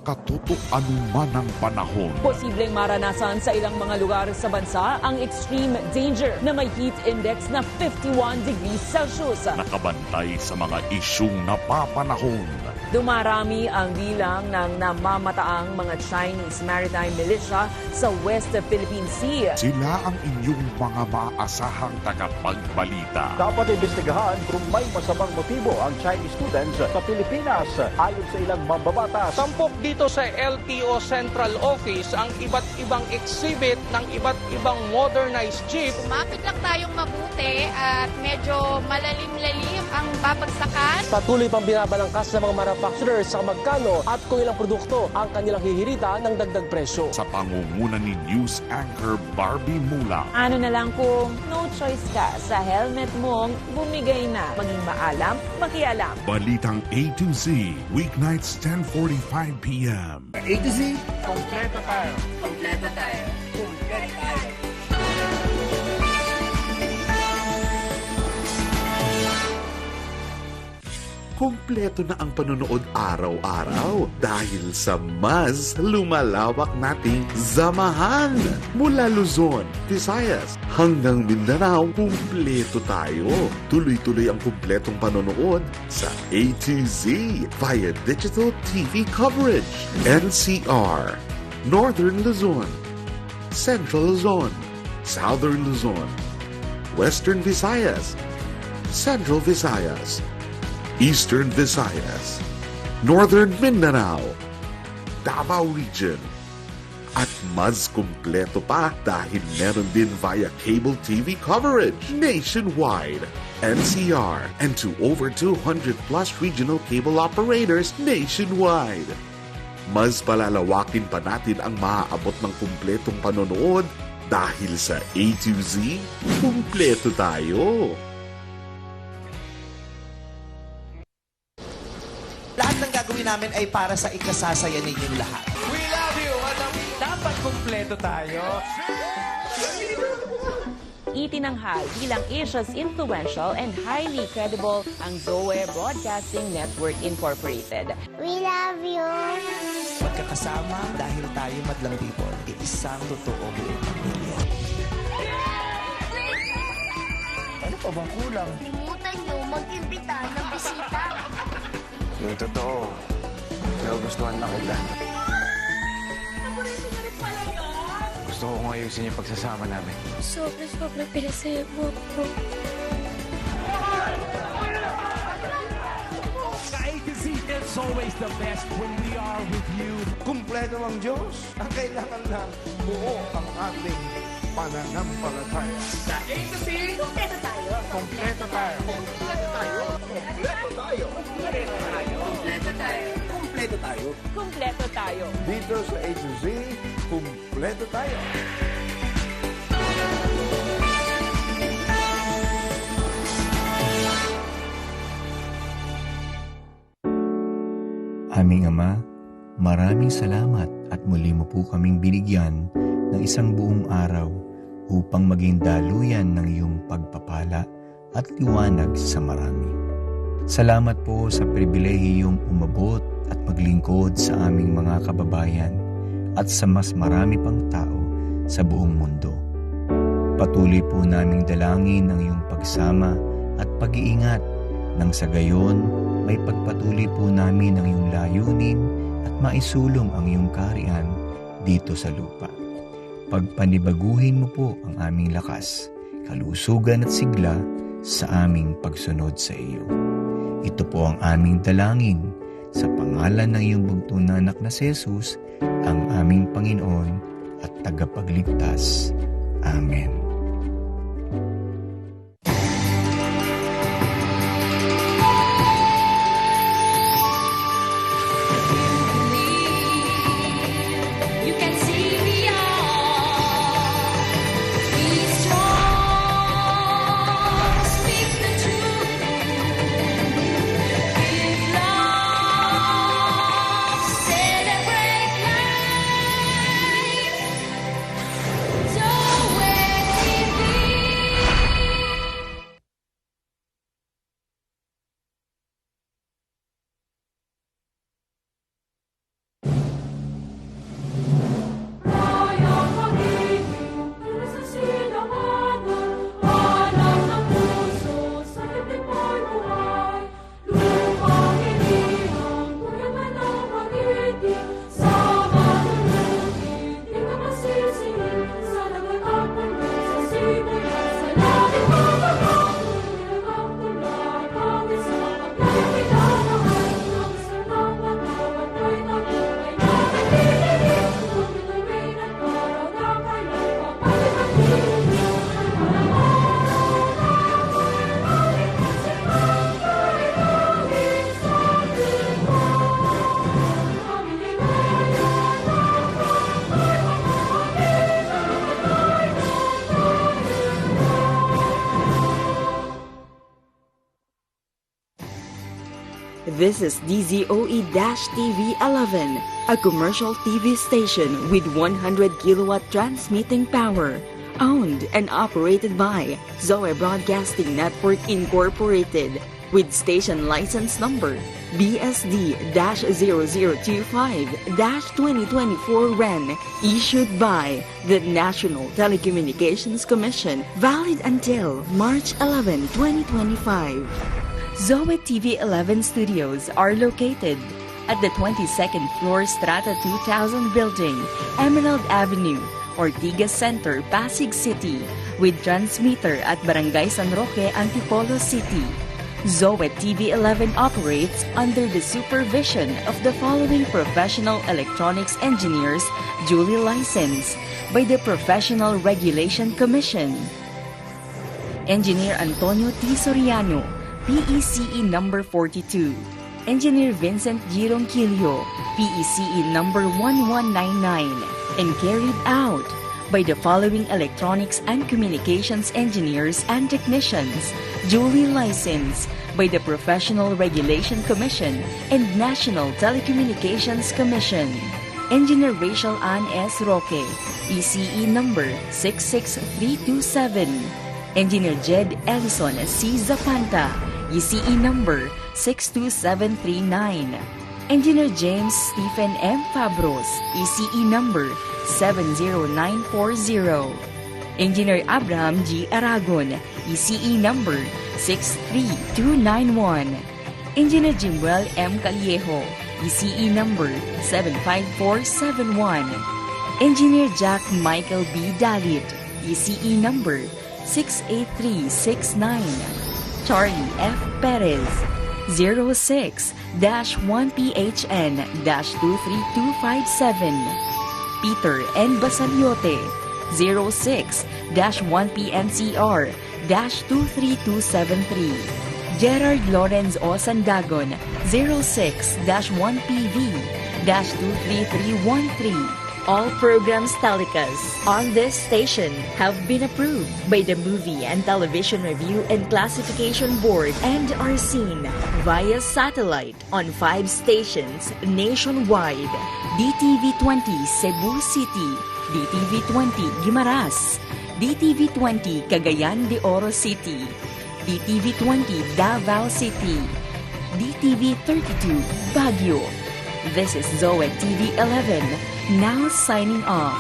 makatuto anuman ang panahon. Posibleng maranasan sa ilang mga lugar sa bansa ang extreme danger na may heat index na 51 degrees Celsius. Nakabantay sa mga isyung napapanahon. Dumarami ang bilang ng namamataang mga Chinese maritime militia sa West Philippine Sea. Sila ang inyong mga maaasahang tagapagbalita. Dapat imbestigahan kung may masamang motibo ang Chinese students sa Pilipinas ayon sa ilang mambabatas. Tampok dito sa LTO Central Office ang iba't ibang exhibit ng iba't ibang modernized jeep. Kumapit lang tayong mabuti at medyo malalim-lalim ang babagsakan. Patuloy pang binabalangkas ng mga manufacturers sa magkano at kung ilang produkto ang kanilang hihirita ng dagdag presyo. Sa pangunguna ni News Anchor Barbie Mula. Ano na lang kung no choice ka sa helmet mong bumigay na. Maging maalam, makialam. Balitang A to Z, weeknights 10:45 p.m. A to Z, kompleto tayo. Kompleto tayo. Kompleto tayo. Kompleto na ang panonood araw-araw dahil sa mas lumalawak nating samahan. Mula Luzon, Visayas hanggang Mindanao, kumpleto tayo. Tuloy-tuloy ang kumpletong panonood sa A to Z via digital TV coverage. NCR, Northern Luzon, Central Luzon, Southern Luzon, Western Visayas, Central Visayas, Eastern Visayas, Northern Mindanao, Davao Region, at mas kumpleto pa dahil meron din via cable TV coverage nationwide, NCR, and to over 200 plus regional cable operators nationwide. Mas palalawakin pa natin ang maaabot ng kumpletong panonood dahil sa A to Z, kumpleto tayo. Lahat ng gagawin namin ay para sa ikasasaya ninyong lahat. We love you! Dapat kumpleto tayo. Itinanghal bilang Asia's influential and highly credible ang Zoe Broadcasting Network Incorporated. We love you! Magkakasama dahil tayo madlang people, isang totoong pamilya. Ano pa bang kulang? Limutan niyo mag-imbita ng bisita. Yung totoo, nagugustuhan na kita. Gusto ko kung ayusin yung pagsasama namin. Sobra-sobra pinasaya mo ako. It's always the best when we are with you. Kumpleto ang Diyos. Ang kailangan lang buo ang ating pananampalataya. Sa A to Z, Kompleto tayo. Kompleto tayo. Kompleto tayo. Kompleto tayo. Kompleto tayo. Kompleto tayo. Kumpleto tayo. Dito sa A to Z, kumpleto tayo. Aming Ama, maraming salamat at muli mo po kaming binigyan ng isang buong araw upang maging daluyan ng iyong pagpapala at liwanag sa marami. Salamat po sa pribilehiyong umabot at maglingkod sa aming mga kababayan at sa mas marami pang tao sa buong mundo. Patuloy po naming dalangin ang iyong pagsama at pag-iingat nang sa gayon may pagpatuloy po namin ang iyong layunin at maisulong ang iyong kaharian dito sa lupa. Pagpanibaguhin mo po ang aming lakas, kalusugan at sigla sa aming pagsunod sa iyo. Ito po ang aming dalangin sa pangalan ng iyong bugtong na anak na si Jesus, ang aming Panginoon at tagapagligtas. Amen. This is DZOE-TV 11, a commercial TV station with 100 kilowatt transmitting power, owned and operated by Zoe Broadcasting Network Incorporated, with station license number BSD-0025-2024 REN, issued by the National Telecommunications Commission, valid until March 11, 2025. Zoe TV 11 studios are located at the 22nd floor Strata 2000 building, Emerald Avenue, Ortigas Center, Pasig City, with transmitter at Barangay San Roque, Antipolo City. Zoe TV 11 operates under the supervision of the following professional electronics engineers duly licensed by the Professional Regulation Commission. Engineer Antonio T. Soriano, PECE number 42. Engineer Vincent G. Ronquillo, PECE number 1199, and carried out by the following electronics and communications engineers and technicians, duly licensed by the Professional Regulation Commission and National Telecommunications Commission. Engineer Rachel Ann S. Roque, PCE number 66327. Engineer Jed Ellison C. Zapanta, ECE number 62739. Engineer James Stephen M. Fabros, ECE number 70940. Engineer Abraham G. Aragon, ECE number 63291. Engineer Jimuel M. Callejo, ECE number 75471. Engineer Jack Michael B. Dalit, ECE number 68369. Charlie F. Perez, 06-1PHN-23257. Peter N. Basaliote, 06-1PNCR-23273. Gerard Lawrence O. Sandagon, 06-1PV-23313. All programs telecast on this station have been approved by the Movie and Television Review and Classification Board and are seen via satellite on 5 stations nationwide: DTV20 Cebu City, DTV20 Guimaras, DTV20 Cagayan de Oro City, DTV20 Davao City, DTV32 Baguio. This is Zoe TV 11, now signing off.